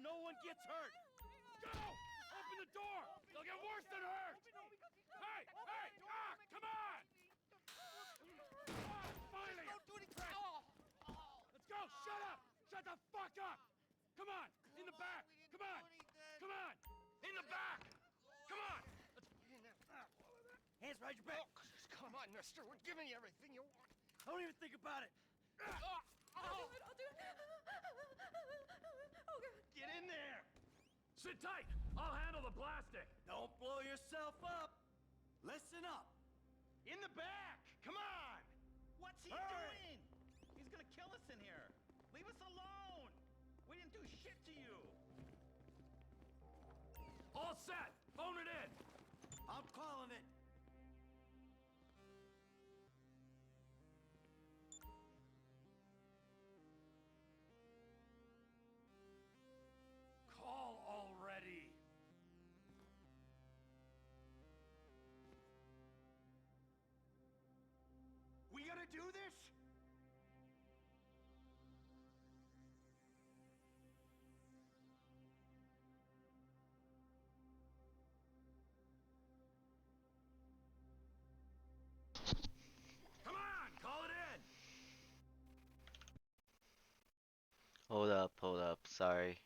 no one gets hurt. Go! Open the door! They'll get worse than hurt! Hey! Hey! Ah! Come on! Ah, finally! Don't do anything! Let's go! Shut up! Shut the fuck up! Come on! In the back! Come on! Come on! In the back! Come on! Hands behind your back! Come on, mister. We're giving you everything you want. Don't even think about it! I'll do it. Oh, God. Get in there! Sit tight! I'll handle the blasting! Don't blow yourself up! Listen up! In the back! Come on! What's he Hurry! doing? He's gonna kill us in here. Leave us alone. We didn't do shit to you. All set! Phone it in! I'm calling it! Call already! We gonna do this? Come on! Call it in! Hold up, sorry.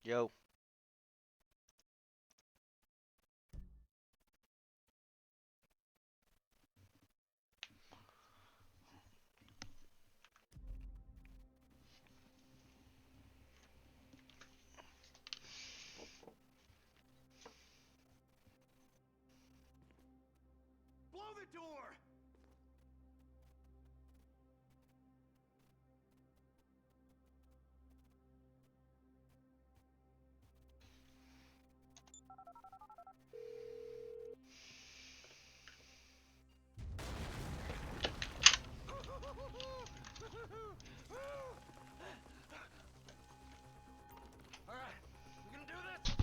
Yo. Blow the door! Alright, we gonna do this?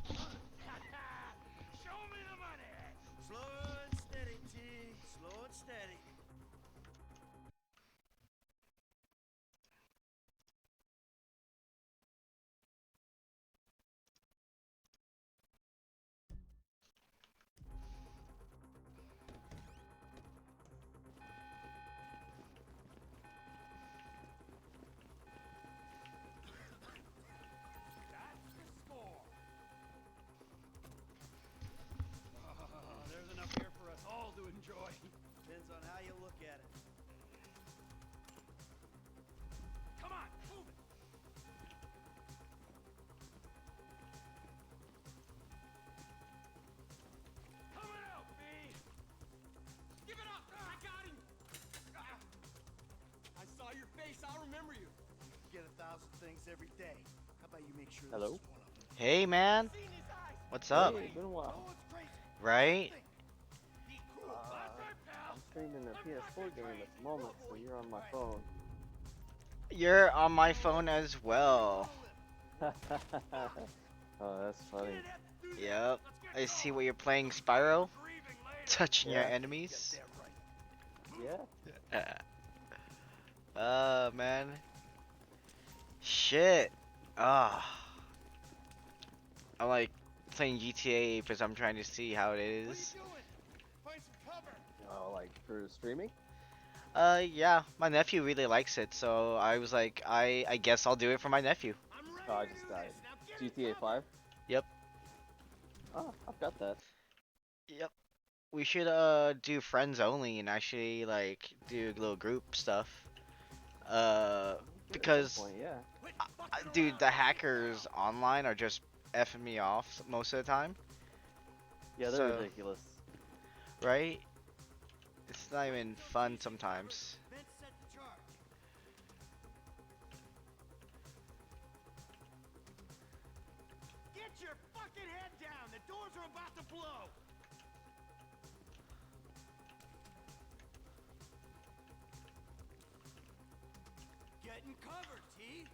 Show me the money! Slow and steady, T. Slow and steady. That's the score! There's enough here for us all to enjoy. Depends on how you look at it. Come on, move it! Coming out, B! Give it up! I got him! I saw your face. I'll remember you. You get 1,000 things every day. How about you make sure Hello? this is one of them? Hey, man. Seen his eyes. What's up? Hey, been a No while. one's crazy. Right? Be cool. That's right, pal! I'm streaming a PS4 game at the moment, so you're on my phone. You're on my phone as well. Oh, that's funny. Yep. I see what you're playing, Spyro. Grieving later! Touching your Yeah. enemies. Yeah. Man. Shit. I'm like playing GTA because I'm trying to see how it What are you is. doing? Find some cover. Oh, like for streaming? Yeah, my nephew really likes it, so I was like, I guess I'll do it for my nephew. I'm ready Oh, I to just do died. this. Now give me GTA cover. 5? Yep. Oh, I've got that. Yep. We should do friends only and actually like do little group stuff. At Because some point, yeah. Quit fucking dude, around. the hackers online are just effing me off most of the time. Yeah, they're So- ridiculous. right? It's not even fun sometimes. Vince set the charge. Get your fucking head down! The doors are about to blow! Getting covered, T.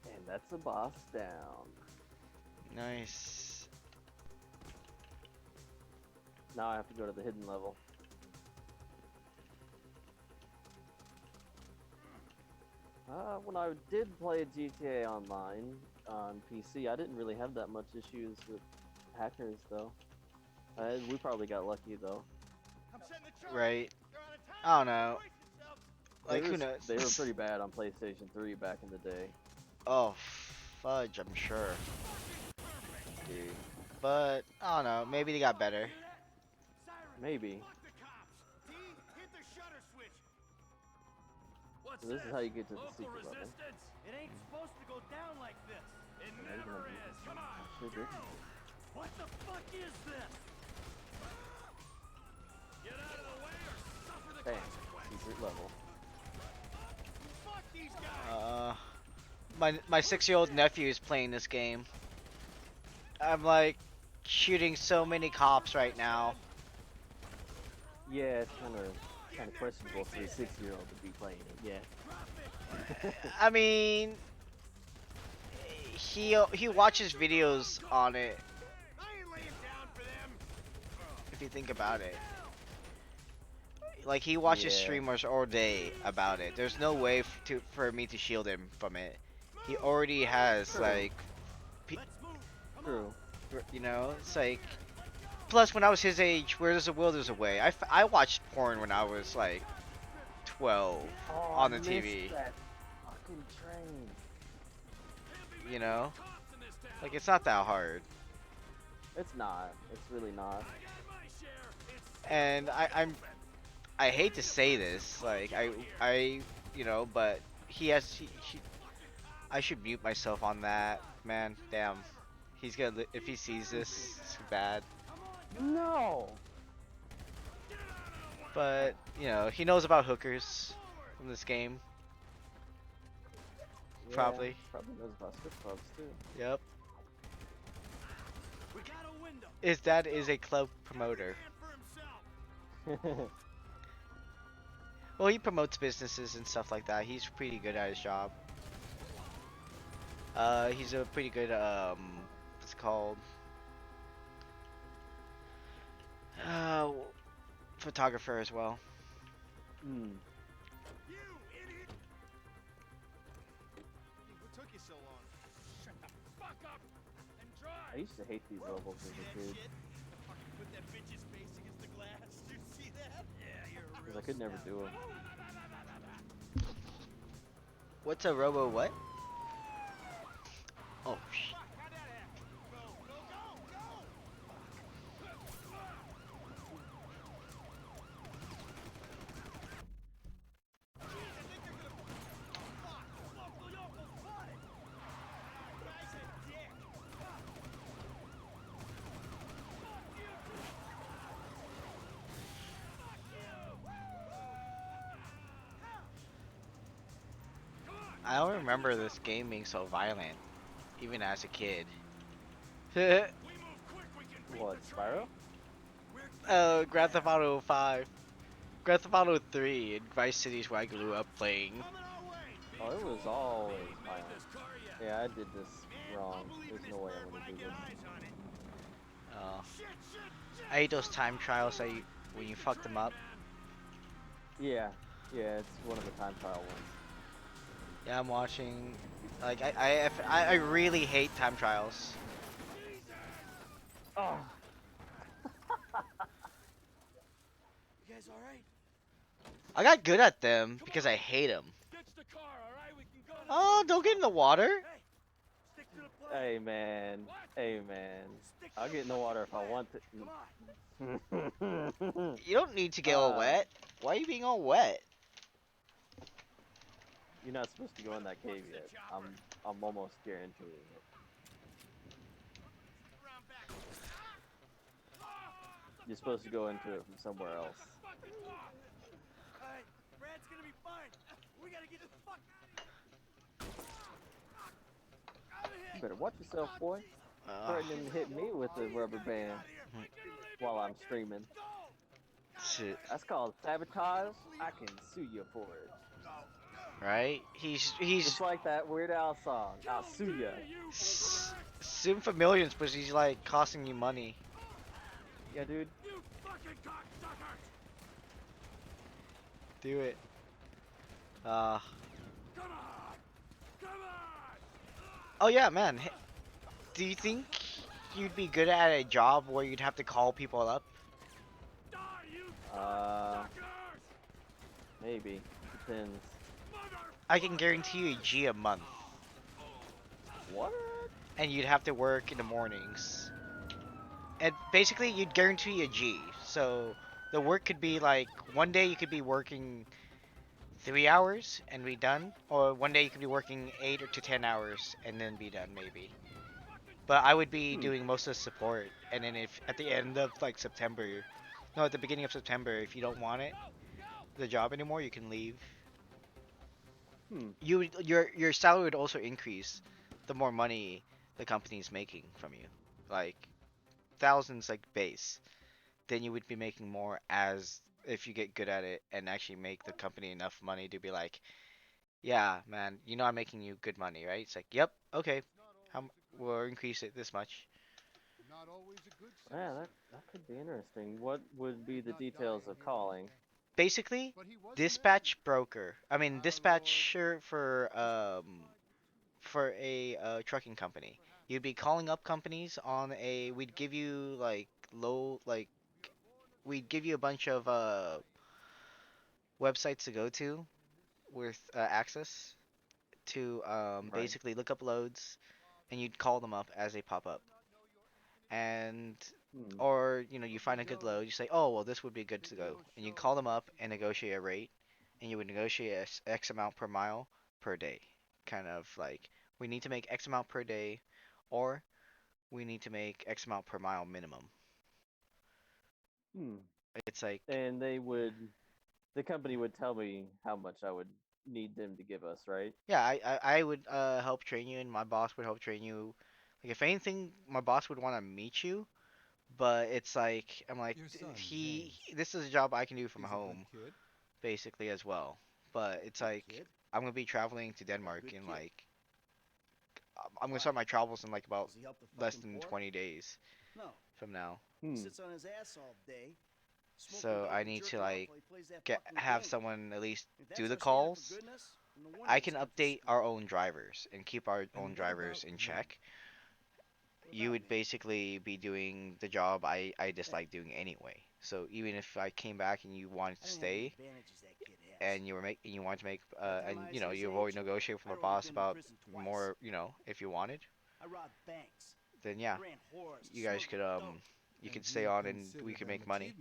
And that's a boss down. Nice. Now I have to go to the hidden level. When I did play GTA Online on PC, I didn't really have that much issues with hackers, though. We probably got lucky, though. I'm setting the charge. Right. You're out of time. I don't know. Brace yourself. Like, They who were- knows? They were pretty bad on PlayStation 3 back in the day. Oh, fudge, I'm sure. Dude. But, I don't know. Maybe they got better. Siren, Maybe. fuck the cops. T, hit the shutter switch. What's So this is how you get to the Local secret level. resistance? It ain't supposed to go down like this. It Yeah, you're never gonna be- is. Come on. Sure did. What the fuck is this? Get out of the way or suffer the Bam. consequences. Secret level. Fuck these guys. My 6-year-old nephew is playing this game. I'm like shooting so many cops right now. Yeah, it's kind of questionable for a 6-year-old to be playing it. Yeah. I mean, he watches videos on it. I ain't laying down for them. If you think about it, like he watches Yeah. streamers all day about it. There's no way for me to shield him from it. He already has True. like, Let's move. Come True. you know, it's like. Plus, when I was his age, where there's a will, there's a way. I watched porn when I was like 12 on the I missed TV. That fucking train. You know, Cops in this town. like it's not that hard. It's not. It's really not. I got my share. It's And I hate to say this, like I you know, but he I should mute myself on that, man. Damn, he's gonna if he sees this, it's bad. No. But you know, he knows about hookers from this game. Yeah, Probably. Probably knows about strip clubs too. Yep. We got a window. His dad is a club promoter. Man for himself. Well, he promotes businesses and stuff like that. He's pretty good at his job. He's a pretty good what's it called? Photographer as well. Hmm. You idiot. What took you so long? shut the fuck up and I drive. used to hate these levels as a kid Fucking put that bitch's face against the glass. Did you see that? Yeah, you're a because I could never do them. What's a robo what? Oh sh. Fuck, how'd that happen? Go, go, go, go! Jeez, I think they're gonna... Fuck! Local yokel spotted! Guy's a dick! Fuck! I don't remember this game being so violent, even as a kid. We move quick, we can beat What, the train. Spyro? Grand Theft Auto 5. Grand Theft Auto 3 in Vice Cities where I grew up playing. Coming our way! Oh, it was always Made violent. this car yet. Yeah, I did this Man, wrong. I'll believe There's this no way bird I'm when gonna I do get this. eyes on it. Oh. Shit, shit, shit! I hate those time trials that when you fuck them up. Yeah, yeah, it's one of the time trial ones. Yeah, I'm watching. Like I really hate time trials. Oh. You guys alright? I got good at them because I hate them. Ditch the car, alright? We can go. Oh, don't get in the water. Hey! Stick to the plan! Hey man, hey man. I'll get in the water if I want to. You don't need to get all wet. Why are you being all wet? You're not supposed to go in that cave yet. I'm almost guaranteeing it. You're supposed to go into it from somewhere else. Hey, Brad's gonna be fine. We gotta get the fuck out of here. You better watch yourself, boy. Threatening to hit me with the rubber band while I'm streaming. Shit. That's called sabotage. I can sue you for it. Right? He's Just like that Weird Al song. I'll sue ya. suing for millions, but he's like costing you money. Yeah, dude. You fucking cocksuckers! Do it. Come on! Come on! Oh yeah, man. Do you think you'd be good at a job where you'd have to call people up? Die, you Uh, suckers! maybe. Depends. I can guarantee you a G a month, What? and you'd have to work in the mornings. And basically, you'd guarantee a G. So the work could be like one day you could be working 3 hours and be done, or one day you could be working 8 to 10 hours and then be done maybe. But I would be doing most of the support, and then if at the end of like September, no, at the beginning of September, if you don't want it, the job anymore, you can leave. Your salary would also increase the more money the company's making from you, like thousands like base. Then you would be making more as if you get good at it and actually make the company enough money to be like, yeah, man, you know I'm making you good money, right? It's like, yep, okay, we'll increase it this much. Yeah, that could be interesting. What would be the details of calling? Basically, dispatch broker. I mean, dispatcher for a trucking company. You'd be calling up companies on a. We'd give you like we'd give you a bunch of websites to go to with access to Right. basically look up loads, and you'd call them up as they pop up. And or you find a good load, you say, oh well, this would be good to go, and you call them up and negotiate a rate, and you would negotiate X amount per mile per day, kind of like we need to make X amount per day, or we need to make X amount per mile minimum. It's like, And the company would tell me how much I would need them to give us, right? yeah, I would help train you, and my boss would help train you. Like if anything, my boss would want to meet you, but it's like I'm like this is a job I can do from home basically as well. But it's like I'm gonna be traveling to Denmark in like I'm gonna start my travels in like about less than 20 days No. from now. Sits on his ass all day. So I need to like have someone at least do the calls. I can update our own drivers and keep our own drivers in check. You would basically be doing the job I dislike doing anyway. So even if I came back and you wanted to stay and you wanted to make and you always negotiate with my boss about more, if you wanted, then yeah, you guys could you could stay on and we could make money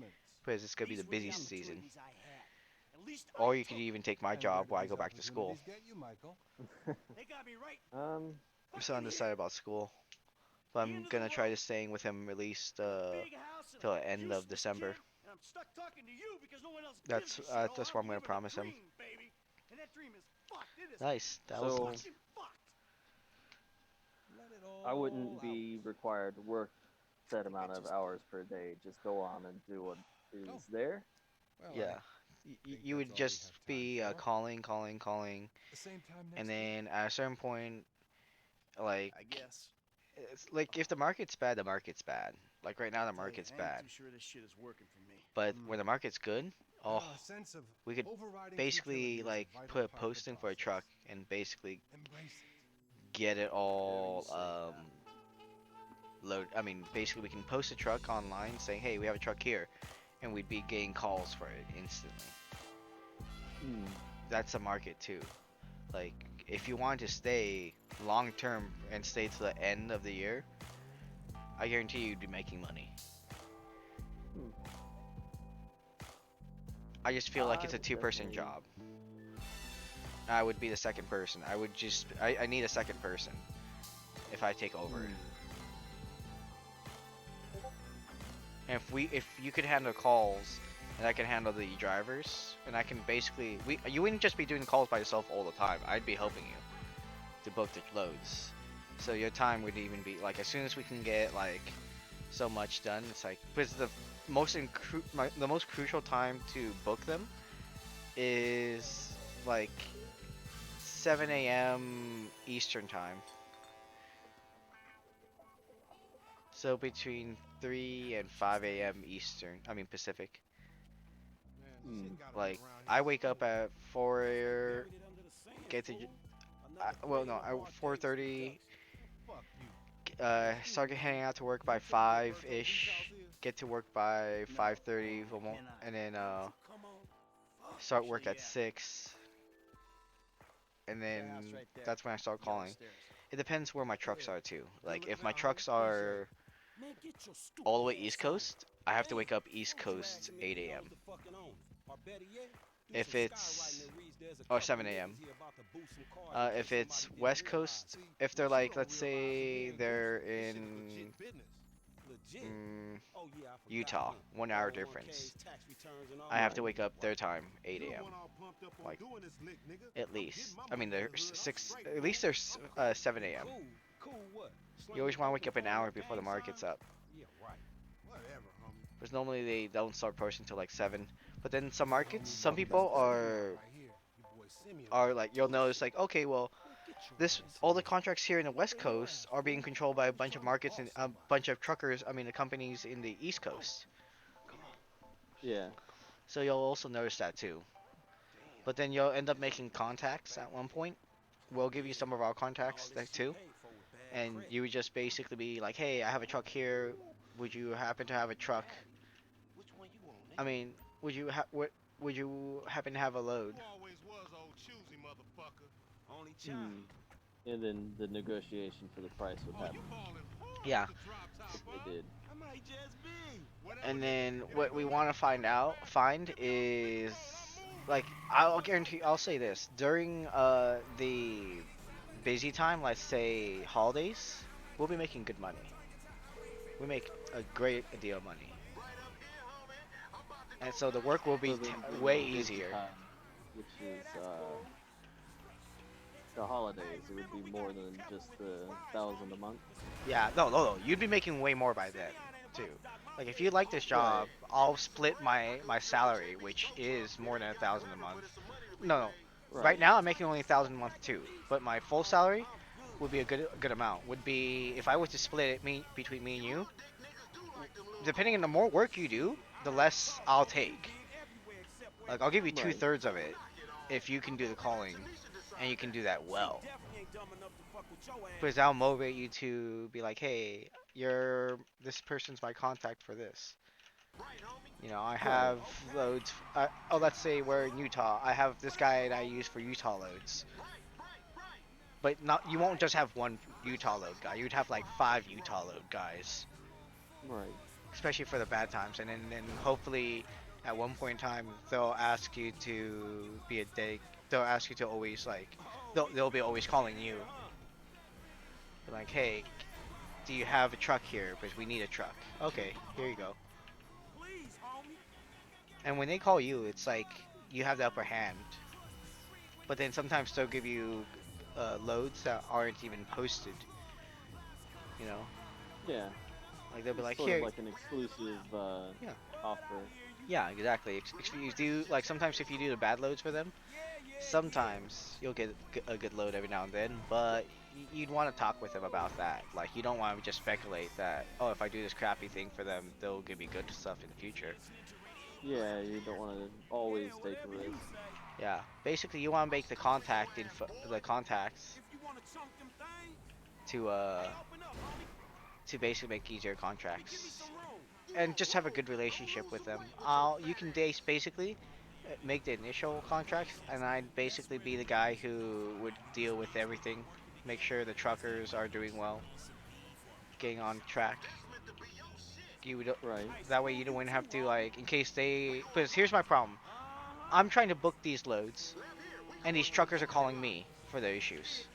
because it's gonna be the busiest season. Or you could even take my job while I go back to school. I'm still undecided about school, but I'm gonna try to staying with him at least till the end of December. That's what I'm gonna promise him. Nice. That was So- nice. I wouldn't be required to work set amount of hours per day. Just go on and do what is there. Yeah. You would just be calling, and then at a certain point, like, I guess. it's like if the market's bad, the market's bad. Like right now, the market's bad. I'm sure this shit is working for me. But when the market's good, oh, we could basically like put a posting for a truck and basically get it all load. I mean, basically we can post a truck online saying, hey, we have a truck here, and we'd be getting calls for it instantly. That's a market too. Like if you want to stay long term and stay to the end of the year, I guarantee you'd be making money. Hmm. I just feel like it's a would two-person definitely- job. I would be the second person. I need a second person if I take over. Hmm. And if you could handle calls and I can handle the drivers and I can basically you wouldn't just be doing calls by yourself all the time. I'd be helping you to book the loads. So your time would even be like as soon as we can get like so much done, it's like because the the most crucial time to book them is like 7 a.m. Eastern time. So between 3 and 5 a.m. Eastern, I mean Pacific. Like I wake up at 4, get to well no, 4:30. Start heading out to work by 5-ish. Get to work by 5:30, and then start work at 6. And then that's when I start calling. It depends where my trucks are too. Like if my trucks are all the way East Coast, I have to wake up East Coast 8 a.m. If it's or 7 a.m. If it's West Coast, if they're like let's say they're in Utah, 1 hour difference, I have to wake up their time 8 a.m. Like at least. I mean they're 6. At least they're 7 a.m. You always want to wake up an hour before the market's up. Because normally they don't start posting until like 7. But then some markets, some people are like you'll notice like okay well all the contracts here in the West Coast are being controlled by a bunch of markets and a bunch of truckers. I mean the companies in the East Coast. Yeah. So you'll also notice that too. But then you'll end up making contacts at one point. We'll give you some of our contacts there too. And you would just basically be like, hey, I have a truck here. Would you happen to have a truck? I mean, would you happen to have a load? Hmm. And then the negotiation for the price would happen Yeah. if they did. And then what we want to find is like I'll say this during the busy time, let's say holidays, we'll be making good money. We make a great deal of money, and so the work will be So the way busy easier. time, which is the holidays. It would be more than just the 1,000 a month. Yeah, no, you'd be making way more by then too. Like if you like this job, I'll split my salary, which is more than 1,000 a month. No. Right now I'm making only 1,000 a month too, but my full salary would be a good amount. Would be if I was to split it between me and you. Depending on the more work you do, the less I'll take. Like I'll give you 2/3 of it if you can do the calling, and you can do that well. Because I'll motivate you to be like, hey, this person's my contact for this. You know, I have loads. Let's say we're in Utah. I have this guy that I use for Utah loads. But you won't just have one Utah load guy. You'd have like 5 Utah load guys. Right. Especially for the bad times, and then hopefully at one point in time they'll ask you to be a dick. They'll ask you to always like, they'll be always calling you. They're like, hey, do you have a truck here? Because we need a truck. Okay, here you go. And when they call you, it's like you have the upper hand. But then sometimes they'll give you loads that aren't even posted. You know? Yeah. Like they'll be like, Sort here. of like an exclusive Yeah. offer. Yeah, exactly. If you do like sometimes if you do the bad loads for them, sometimes you'll get a good load every now and then. But you'd want to talk with them about that. Like you don't want to just speculate that if I do this crappy thing for them, they'll give me good stuff in the future. Yeah, you don't want to always take a risk. Yeah, basically you want to make the contacts to basically make easier contracts and just have a good relationship with them. You can basically make the initial contracts, and I'd basically be the guy who would deal with everything make sure the truckers are doing well, getting on track. You would Right. that way you don't have to like in case they. Because here's my problem. I'm trying to book these loads, and these truckers are calling me for their issues,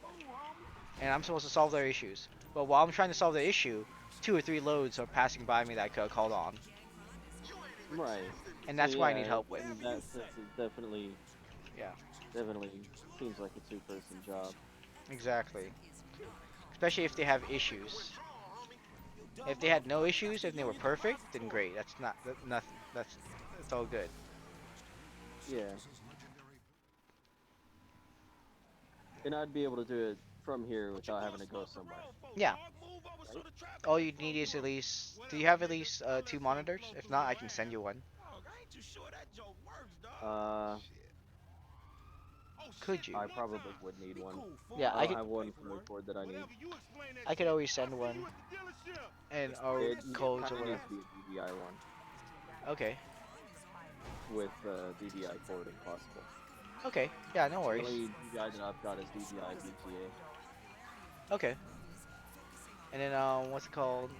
and I'm supposed to solve their issues. But while I'm trying to solve the issue, 2 or 3 loads are passing by me that I could have called on, Right. and So that's what I need yeah, help with. in that sense, it definitely, Yeah, definitely seems like a two-person job. exactly. Especially if they have issues. If they had no issues, if they were perfect, then great. That's not nothing. That's all good. Yeah. And I'd be able to do it from here without having to go somewhere. Yeah. All you need is at least. Do you have at least 2 monitors? If not, I can send you one. Uh, Could you? I probably would need one. Yeah, I I don't could. have one from Record that I need. I could always send one. And or It codes or kind of whatever. needs to be a DVI one Okay. with DVI port if possible. Okay. Yeah, no The worries. only DVI that I've got is DVI VGA. Okay. And then what's it called?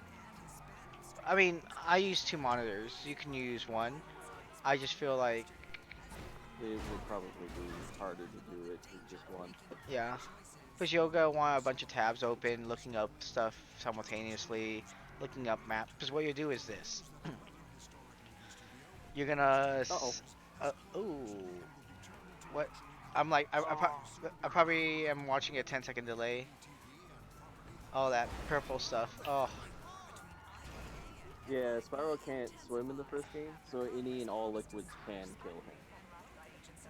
I mean, I use 2 monitors. You can use one. I just feel like, It would probably be harder to do it with just one. yeah. Because you're gonna want a bunch of tabs open, looking up stuff simultaneously, looking up maps. Because what you do is this. You're gonna. Uh-oh. Ooh. What? I'm like, I probably am watching a 10-second delay. All that purple stuff. Oh, Yeah, Spyro can't swim in the first game, so any and all liquids can kill him.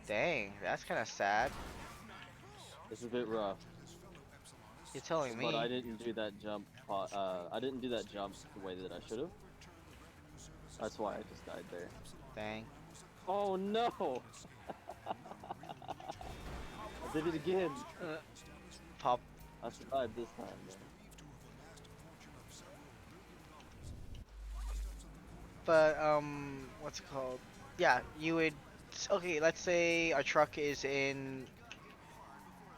dang. That's kind of sad. It's a bit rough, You're telling me. but I didn't do that jump. I didn't do that jump the way that I should have. That's why I just died there. Dang. Oh no! I did it again. Pop. I survived this time, man. But what's it called? Yeah, you would. Okay, let's say our truck is in.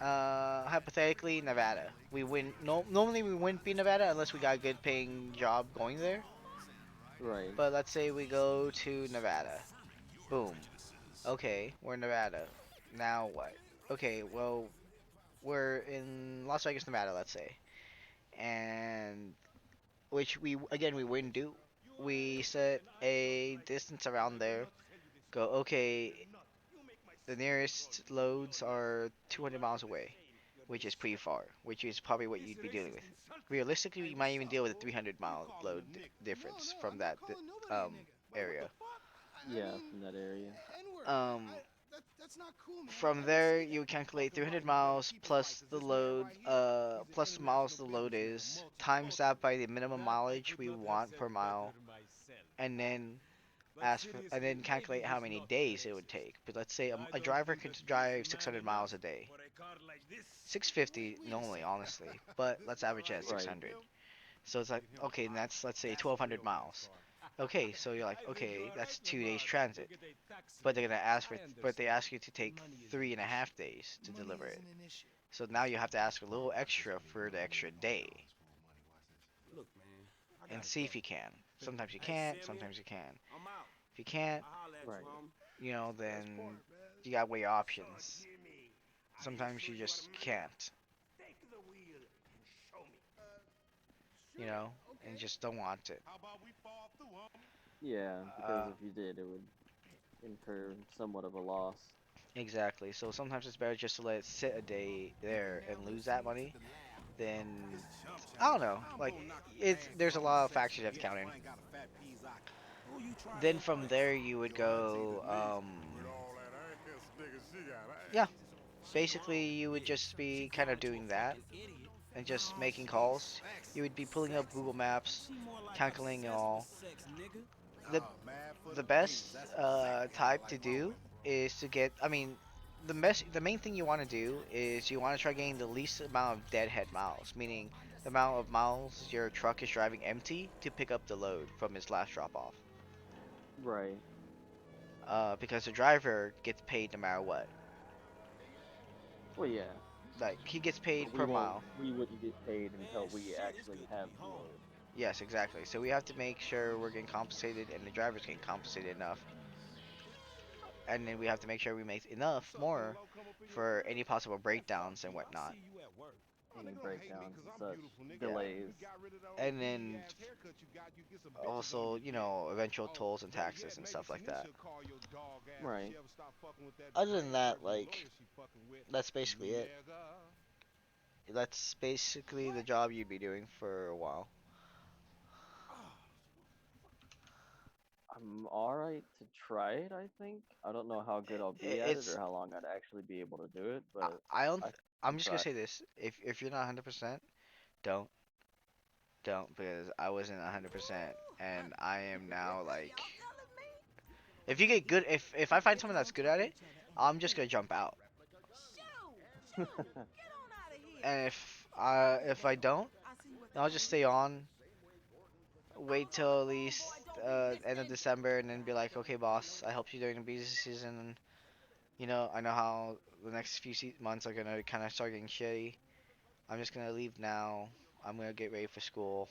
Hypothetically, Nevada. We wouldn't. No, normally we wouldn't be Nevada unless we got a good paying job going there. Right. But let's say we go to Nevada. Boom. Okay, we're in Nevada. Now what? Okay, well, we're in Las Vegas, Nevada, let's say. And which we wouldn't do. We set a distance around there. Go, okay, the nearest loads are 200 miles away, which is pretty far, which is probably what you'd be dealing with. Realistically, you might even deal with a 300-mile load difference from that area. Yeah, from that area. From there, you would calculate 300 miles plus the load, plus the miles the load is, times that by the minimum mileage we want per mile, and then and then calculate how many days it would take. But let's say a driver could drive 600 miles a day. 650 normally, honestly, but let's average it at 600. So it's like, okay, and that's, let's say, 1,200 miles. Okay, so you're like, okay, that's 2 days transit. But they're gonna they ask you to take 3.5 days to deliver it. So now you have to ask a little extra for the extra day. And see if you can. Sometimes you can't, sometimes you can. If you can't, Right. you know, then you gotta weigh your options. Sometimes you just can't. You know, and just don't want it. Yeah, because if you did, it would incur somewhat of a loss. Exactly. So sometimes it's better just to let it sit a day there and lose that money than, I don't know. Like, there's a lot of factors you have to count in. Then from there you would go, yeah. Basically, you would just be kind of doing that and just making calls. You would be pulling up Google Maps, calculating it all. The best type to do is to get. I mean, the main thing you want to do is you want to try getting the least amount of deadhead miles, meaning the amount of miles your truck is driving empty to pick up the load from its last drop off. Right. Because the driver gets paid no matter what. Well, yeah. Like he gets paid But per mile. we wouldn't get paid until we actually have the load. Yes, exactly. So we have to make sure we're getting compensated and the drivers getting compensated enough. And then we have to make sure we make enough more for any possible breakdowns and whatnot. Any breakdowns and such, delays. And then also, you know, eventual tolls and taxes and stuff like that. Right. Other than that, like, that's basically it. That's basically the job you'd be doing for a while. I'm alright to try it, I think. I don't know how good I'll be at it It's or how long I'd actually be able to do it, I, but I don't. I I'm can just gonna try. say this: if you're not 100%, don't because I wasn't 100%, and I am now like. If you get good, if I find someone that's good at it, I'm just gonna jump out. And if I don't, then I'll just stay on. Wait till at least end of December, and then be like, okay, boss, I helped you during the busy season. And, you know, I know how the next few months are gonna kind of start getting shitty. I'm just gonna leave now. I'm gonna get ready for school.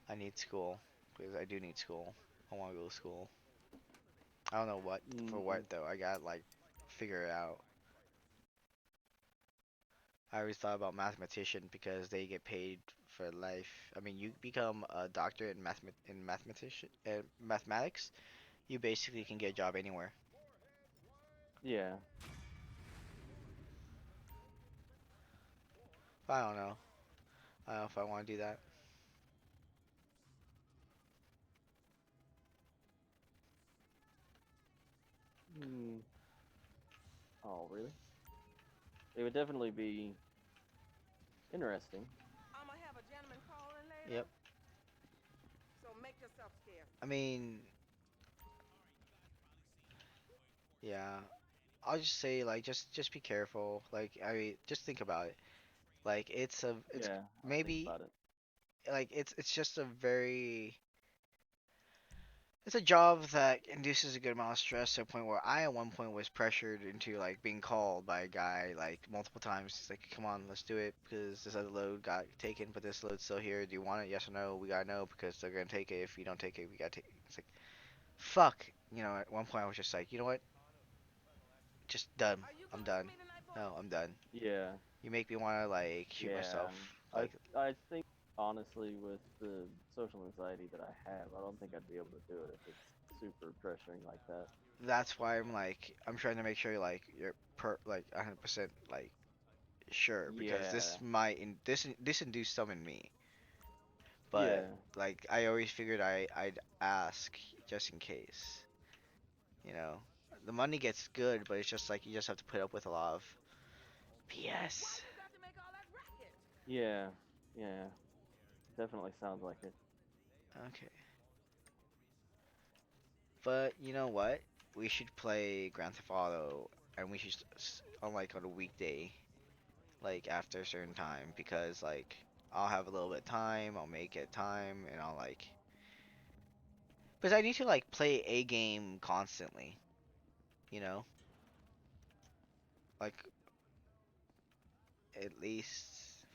I need school because I do need school. I want to go to school. I don't know what for Mhm. what though. I got like figure it out. I always thought about mathematician because they get paid for life. I mean, you become a doctor in mathematics. You basically can get a job anywhere. Yeah. But I don't know. I don't know if I want to do that. Hmm. Oh, really? It would definitely be interesting. I'ma have a gentleman calling later. Yep. So make yourself scarce. I mean, yeah. I'll just say like just be careful. Like I mean, just think about it. Like it's Yeah, I'll think maybe about it. like it's just a very it's a job that induces a good amount of stress to a point where I at one point was pressured into like being called by a guy like multiple times. He's like, come on, let's do it because this other load got taken, but this load's still here. Do you want it? Yes or no? We gotta know because they're gonna take it. If you don't take it, we gotta take it. It's like, fuck. You know, at one point I was just like, you know what? Just done. Are you I'm gonna see done. me tonight, boy? No, I'm done. Yeah, You make me wanna like shoot yeah. myself. I Like I think honestly with the social anxiety that I have, I don't think I'd be able to do it if it's super pressuring like that. that's why I'm like I'm trying to make sure like you're like 100% like sure because Yeah, this induced some in me. But yeah, like I always figured I'd ask just in case. You know, the money gets good, but it's just like you just have to put up with a lot of Why BS. you got to make all that racket? yeah, yeah. Definitely sounds like it. Okay, but you know what? We should play Grand Theft Auto, and we should on like on a weekday, like after a certain time, because like I'll have a little bit of time, I'll make it time, and I'll like. Because I need to like play a game constantly, you know, like at least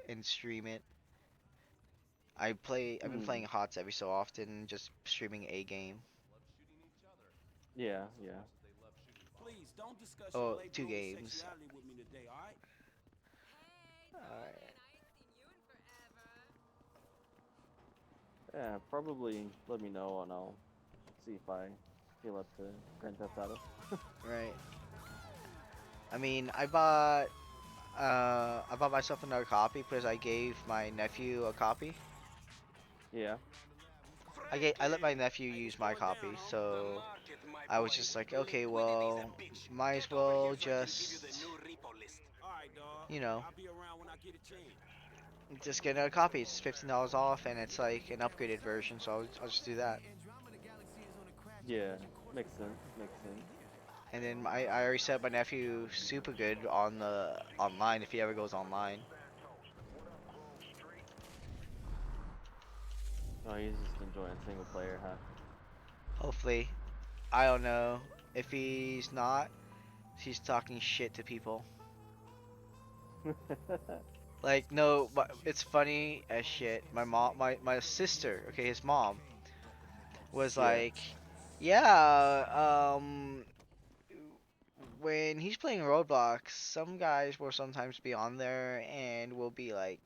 and stream it. I've been playing Hmm. HOTS every so often, just streaming a game. Yeah, yeah. Please don't discuss your Oh, late two bloomer games. sexuality with me today, all right? Alright. Yeah, probably let me know and I'll see if I feel up to Grand Theft Auto. Right. I mean, I bought myself another copy because I gave my nephew a copy. Yeah. I let my nephew use my copy, so I was just like, okay, well, might as well just, All right, dog. you know, I'll be around when I get a chance. just get another copy. It's $15 off, and it's like an upgraded version, so I'll just do that. Yeah. Makes sense. Makes sense. And then I already set my nephew super good on the online if he ever goes online. Oh, he's just enjoying single player, huh? Hopefully, I don't know if he's not. He's talking shit to people. Like no, but it's funny as shit. My mom, my sister, okay, his mom was Yeah. like, yeah, when he's playing Roblox, some guys will sometimes be on there and will be like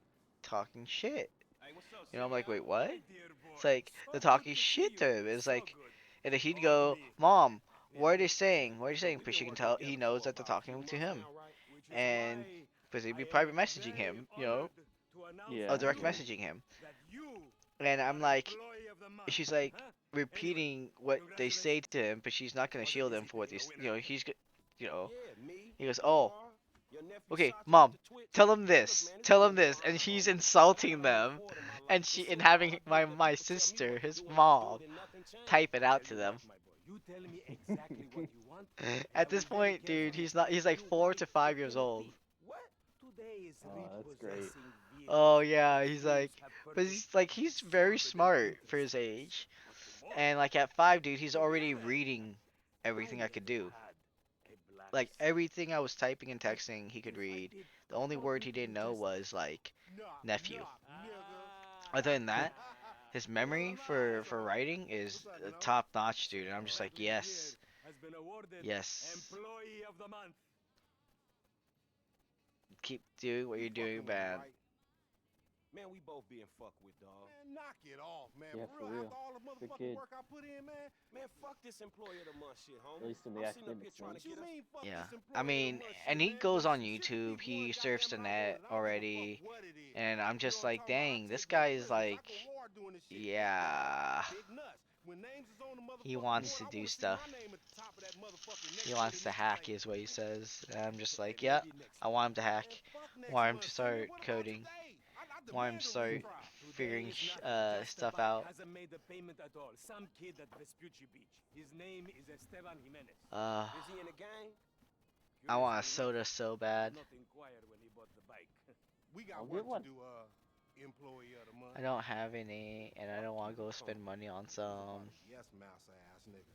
talking shit. Hey, what's up, You know, I'm like, wait, CEO? what? Hey, dear boy. It's like So they're good talking to see shit to you. him. It's So like, good. and then he'd Oh, go, me. Mom, Man, what are they look, saying? What are they saying? we've But been she can working tell, he together knows for that they're about talking 2 to months him, now, right? Which is and why because they'd I be am private messaging very him, you know, honored to announce Yeah. or to direct you messaging him. that you And I'm are like, employee of the month. she's like Huh? repeating what they say to him, but she's not gonna shield him for what they, you know, he's, you know, Yeah, me. he goes, oh, Your nephew okay, Sato Mom, to Twitch. tell him Look, this, man, it's tell been him this, a and while, she's bro. insulting I got them, more in my life. and It she, seems and like all having I do my is let my people tell me sister, what to his do and mom, do it and nothing changes. type it out Yeah, to you them. watch, my boy. You tell me exactly what you want. At I this will point, dedicate dude, from he's not, he's like you 4 to wife 5 to years old. Timothy. What? Today is Oh, that's great. repossessing vehicles. Oh yeah, The he's fools like, have but purchased he's like, he's very exorbitant smart for interest his rates. age, What? and like at 5, dude, he's already Together, reading everything I I could never do. had a black Like son. everything I was typing and But texting, he could if I read. did The only word he appropriate didn't know injustice, was like knock, nephew. knock, nigga. Other than that, his What's memory up, for man? writing is What's up, you know? top notch, dude. And I'm just like, Franklin yes, Beard has been awarded yes. Employee of the Month. Keep doing what you're doing, man. Man, we both being fucked with, dog. Man, knock it off, man. Yeah, for for real. real. After all the Good motherfucking kid. work I put in, man. Man, fuck this Employee of the Month shit, homie. At least in the I'm sitting up academic here trying to What you get us. mean, fuck Yeah, this I employee mean, of the month and shit, he man? goes This on some shit YouTube. need He one surfs the goddamn net algorithm. I don't give a already, fuck what it is. and I'm You just know what like, I'm talking about? I dang, this take no guy is prisoners. I like, go hard doing this shit. yeah, Big nuts. When names is on the he motherfucking wants board, to I do wanna see stuff. my name at the top of that motherfucking He next wants to to the hack, list. is what he says. And I'm just like, Hey, yep, maybe next I want him to month. hack. Man, fuck next Want him month. to See, man, start what about coding. today? I Want him demand to a start retrial. figuring Today is nothing. Just stuff the bank out. hasn't made the payment at all. Some kid at Vespucci Beach. His name is Esteban Jimenez. Is he in a gang? I want a Curiously soda so bad. enough, not inquired when he bought the bike. We got I'll work get one. to do, employee of the month. I don't have any, and I don't want to go spend money on some. Yes, mouse ass nigga.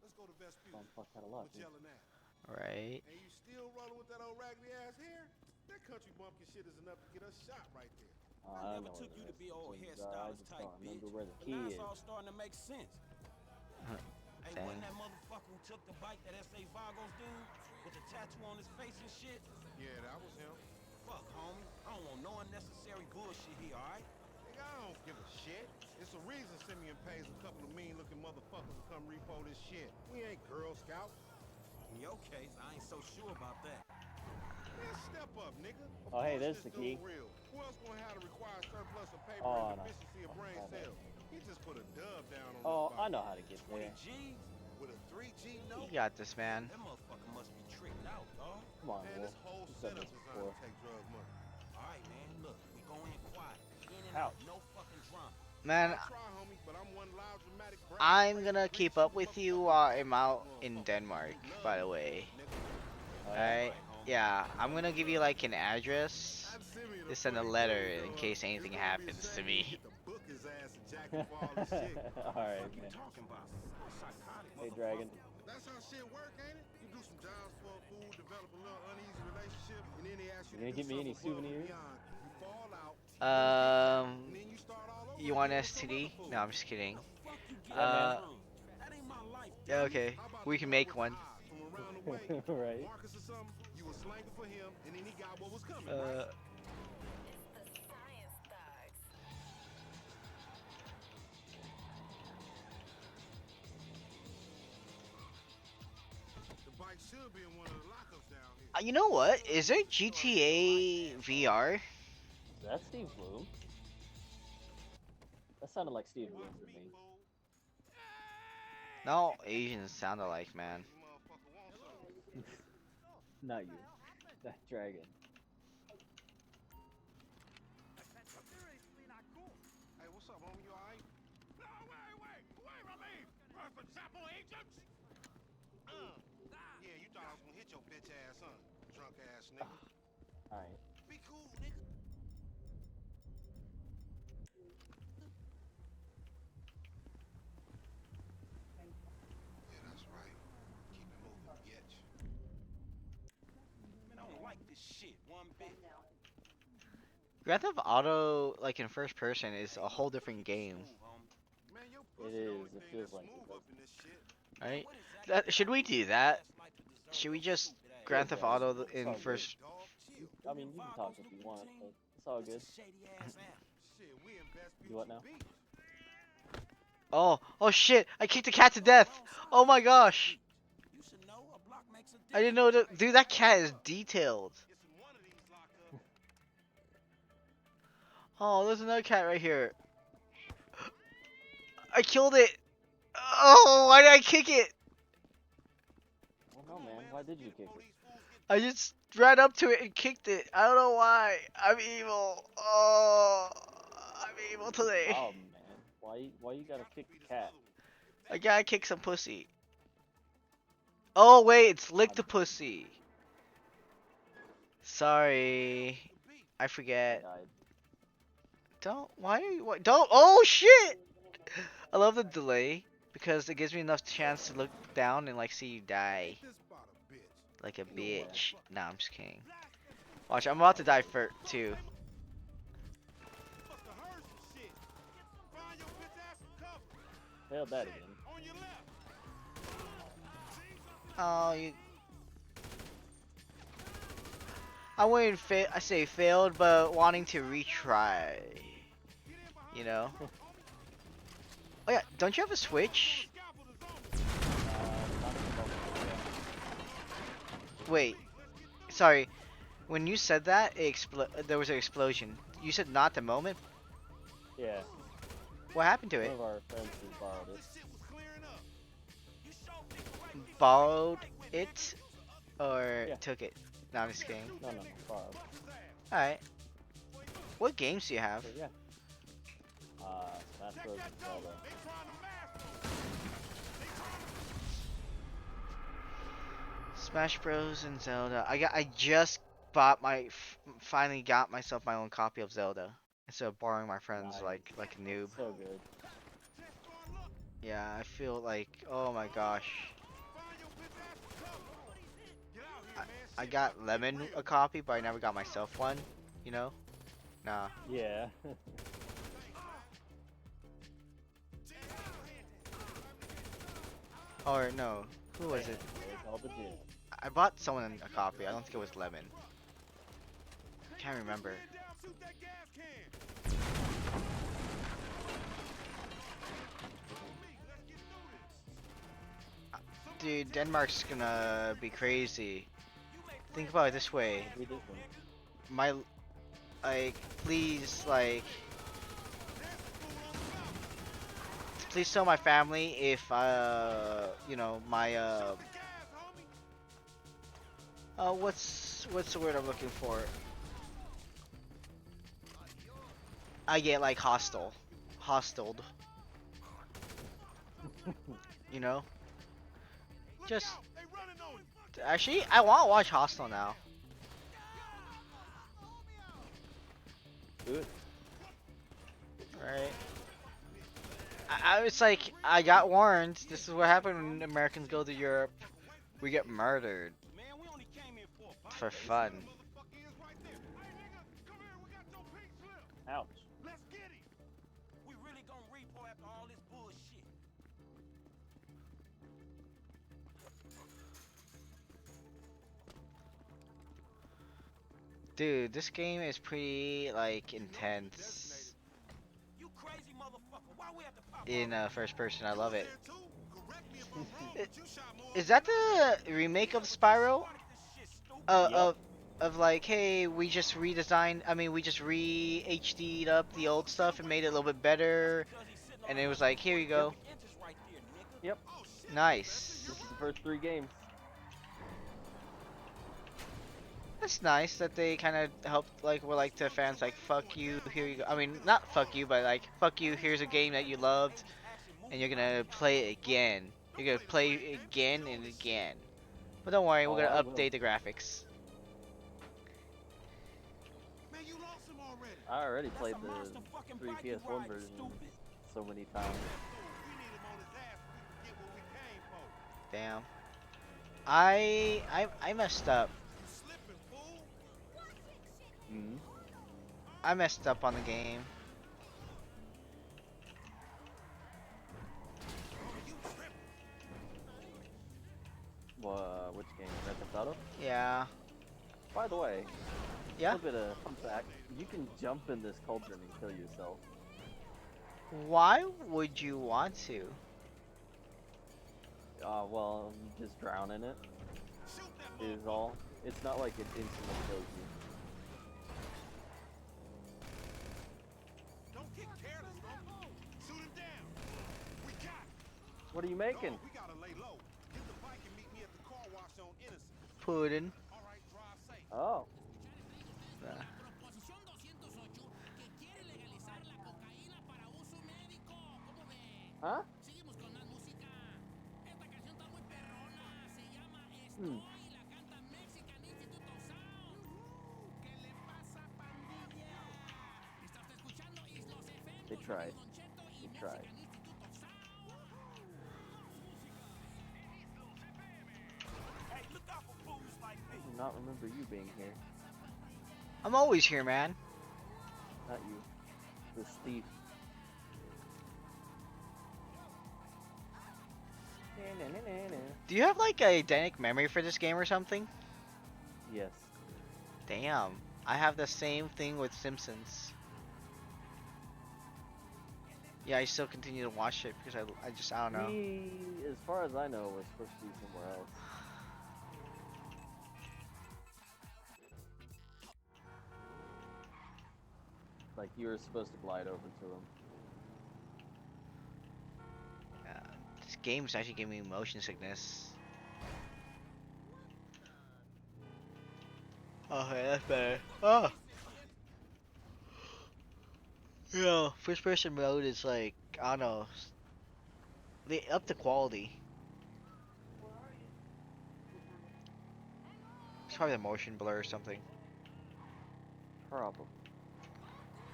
Let's go to Vespucci. Don't fuck that a lot. What Dude. yelling at? Right? And you still rolling with that old raggedy ass hair? That country bumpkin shit is enough to get us shot right there. I never know took what you it to be is. old It's, hairstylist I just type, don't remember bitch. where the But key now is. it's all starting to make sense. Hey, Dang. wasn't that motherfucker who took the bike, that S.A. Vagos dude? With the tattoo on his face and shit? Yeah, that was him. Fuck, homie. I don't want no unnecessary bullshit here, alright? Nigga, I don't give a shit. It's a reason Simeon pays a couple of mean-looking motherfuckers to come repo this shit. We ain't Girl Scouts. In your case, I ain't so sure about that. Man, step up, nigga. Of Oh, hey, course there's this the key. dude real. Who else gonna have the required surplus of paper Oh, and no. efficiency of brain Oh, cells? He just put a dub down on Oh, this I bike. know how to get 20 there. G's? With a 3G You note? got this, man. That motherfucker must be tricked out, dog. Come on, Man, Wolf. this whole You said setup this designed before. to take drug money. Alright, man, look. We go in quiet. In and Ouch. out. No fucking drama. Man, I try, homie, but I'm one loud, dramatic brat. I'm gonna keep up with you while I'm out in Denmark, by the way. Oh, yeah? Alright? Yeah, I'm gonna give you like an address to send a letter in case anything happens to me. Alright, What you man. talking about? Psychotic Hey, motherfucker. Dragon. That's how shit work, ain't it? You do some jobs for a fool, develop a little uneasy relationship, and then they ask you You gonna to give do me any something above and souvenirs? beyond. You fall out, Um, and then you start all over you want again with some STD? other fool. No, I'm just kidding. Fuck you get Yeah, man. from? That ain't my life. Yeah, okay. How about We the can guy make with one. the eyes from around the way? Right. Marcus or something, you were slanging for him, and then he got what was coming, Uh, right? The bike should be in one of the lockups down here. you know what? Is there GTA VR? Is that Steve Bloom? That sounded like Steve Bloom to me. No, Asians sound alike, man. You motherfucker want something. Not you. That dragon. Hey, what's up, homie? You alright? No, wait, Ramin! Perfect sample agents? Yeah, you thought I was gonna hit your bitch ass, huh? Drunk ass nigga. Alright. Be cool, nigga. Yeah, that's right. Keep it moving, bitch. Man, I don't like shit one bit. Grand Theft Auto, like in first person, is a whole different game, Man, your It pussy the is. only It thing feels that's like smooth it. up in this shit. right? Should we do that? Should we just Grand Theft Auto in all good. first? I mean, you can talk if you want, but it's all good. Shit, we invest Do what now? Beach. Oh shit! I kicked the cat to death. Oh my gosh! I didn't know that. Dude, that cat is detailed. Get some one of these locked up. Oh, there's another cat right here. I killed it. Oh, why did I kick it? I don't know, man. Why did you kick it? I just ran up to it and kicked it. I don't know why. I'm evil. Oh, I'm evil today. Oh man, why you gotta kick the cat? I gotta kick some pussy. Oh wait, it's lick the pussy. Sorry, I I forget. died. Don't. Why are you? Don't. Oh shit! I love the delay because it gives me enough chance to look down and like see you die This spot a bitch. like a bitch. Nah, I'm just kidding. Watch, I'm about to die first too. Must have heard some shit. Find your bitch ass some cover. Failed that again. On your left. Oh, you. I wouldn't I say failed, but wanting to retry. You know. Oh yeah, don't you have a Switch? Not at the moment, Wait, sorry. When you said that, there was an explosion. You said not at the moment. yeah. Yeah. What happened to One it? of our friends just borrowed it. Shit was clearing up. Borrowed it, or Yeah. took it? No, I'm just kidding. No, borrowed. All right. What games do you have? So yeah. Smash Bros. And Zelda. They trying to mask us. Smash Bros and Zelda. I just bought finally got myself my own copy of Zelda instead of borrowing my friends Nice. like a noob. So good. Yeah, I feel like, oh my gosh. Find your bitch ass some cover. Get out here, man. I got Lemon a copy, but I never got myself one. You know? Nah. Yeah. Or no. Who was it? There's all the gym. I bought someone a copy. I don't think it was Lemon. Can't remember. Man down, shoot that gas can. Dude, Denmark's gonna be crazy. Think about it this way. We did one. My, like, please tell my family if, you know, my, what's the word I'm looking for? I get, like, hostiled. You know? Just, They running on you. actually, I want to watch Hostel now. Do it. Right. I was like, I got warned. This is what happened when Americans go to Europe. We get murdered Man, we only came here for a for fun. motherfucker is right there. Hey nigga, come here, we got your pink slip. Ouch. Let's get him. We really gonna repo after all this bullshit. Dude, this game is pretty like intense You crazy motherfucker. Why we have to pop in first person. I love it. There too. Correct me if I'm wrong, It- but you shot more Is that the remake of Spyro? this shit stupid? Of like, hey, we just redesigned. I mean, we just re-HD'd up the old stuff and made it a little bit better. And it was like, here you go. Interest right there, nigga. Yep. Nice. This is the first 3 games. That's nice that they kind of helped, like, were like to fans, like, fuck you, here you go. I mean, not fuck you, but like, fuck you, here's a game that you loved, and you're gonna play it again. You're gonna play it again and again. But don't worry, we're Oh, I gonna will. update the graphics. Man, you lost him already. I already played That's a monster the fucking 3 bike you PS1 ride, you version stupid. so many times. We need him on his ass so we can get what we came for. Damn. I messed up. You slipping, fool. Mm. I messed up on the game. Which game? Grand Theft Auto? Yeah. By the way, a Yeah. little bit of fun fact. You can jump in this cauldron and kill yourself. Why would you want to? Well, you just drown in it. Is all. It's not like it instantly kills you. Don't get careless, bro. Shoot him down. We got it. What are you making? No, we gotta lay low. Get the bike and meet me at the car wash on Innocent. Pudding. All right, drive safe. Oh. Nah. Huh? Hmm. They tried. They tried. I do not remember you being here. I'm always here, man. Not you. This thief. Do you have like a eidetic memory for this game or something? Yes. Damn. I have the same thing with Simpsons. Yeah, I still continue to watch it because I don't know. He, as far as I know, was supposed to be somewhere else. Like you were supposed to glide over to him. This game's actually giving me motion sickness. Okay, that's better. Oh! You know, first person mode is like, I don't know. They up the quality. It's probably the motion blur or something. Probably.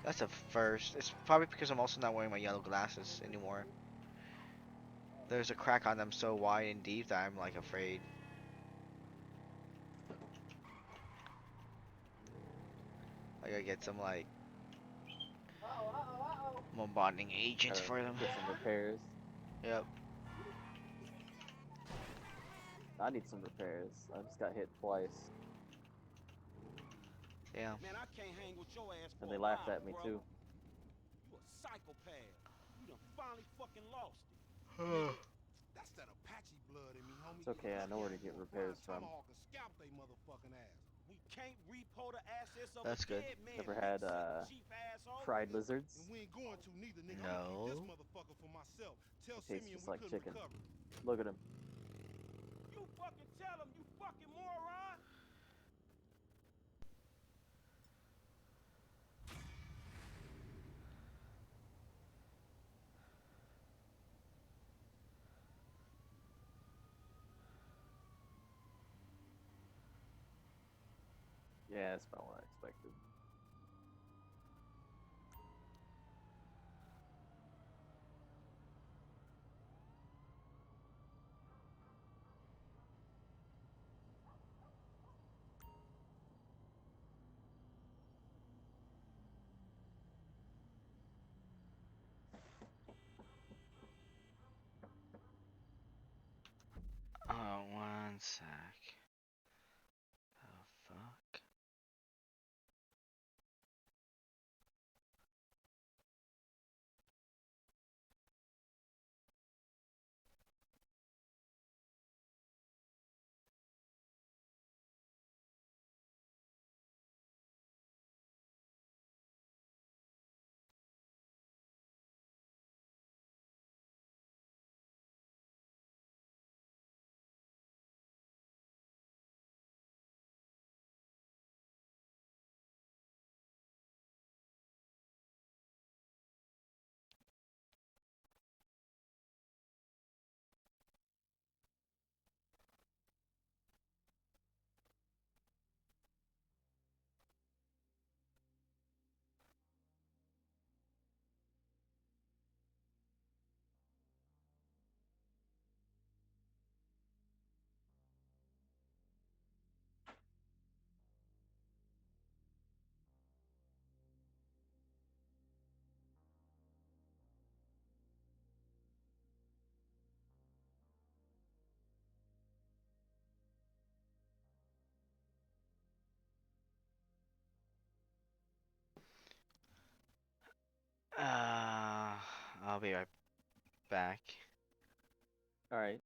That's a first. It's probably because I'm also not wearing my yellow glasses anymore. There's a crack on them so wide and deep that I'm like afraid. I gotta get some like more bonding agents for them. Get some repairs. Yep. I need some repairs. I just got hit twice. Yeah. Man, I can't hang with your ass for And they a laughed while, at me bro. too. You a psychopath. You done finally fucking lost it. That's that Apache blood in me, homie. It's okay, I know where to get repairs from. Tomahawk and scalp they motherfucking ass. We can't repo the assets of That's a good. dead man. Never had Chief asshole. fried lizards. And we ain't going to neither, nigga. No. I'm gonna keep this motherfucker for myself. Tell It tastes Simeon just we like couldn't chicken. recover. Look at him. You fucking tell him, you fucking moron. Yeah, that's about what I expected. Oh, one sec. Oh, fuck. I'll be right back. All right.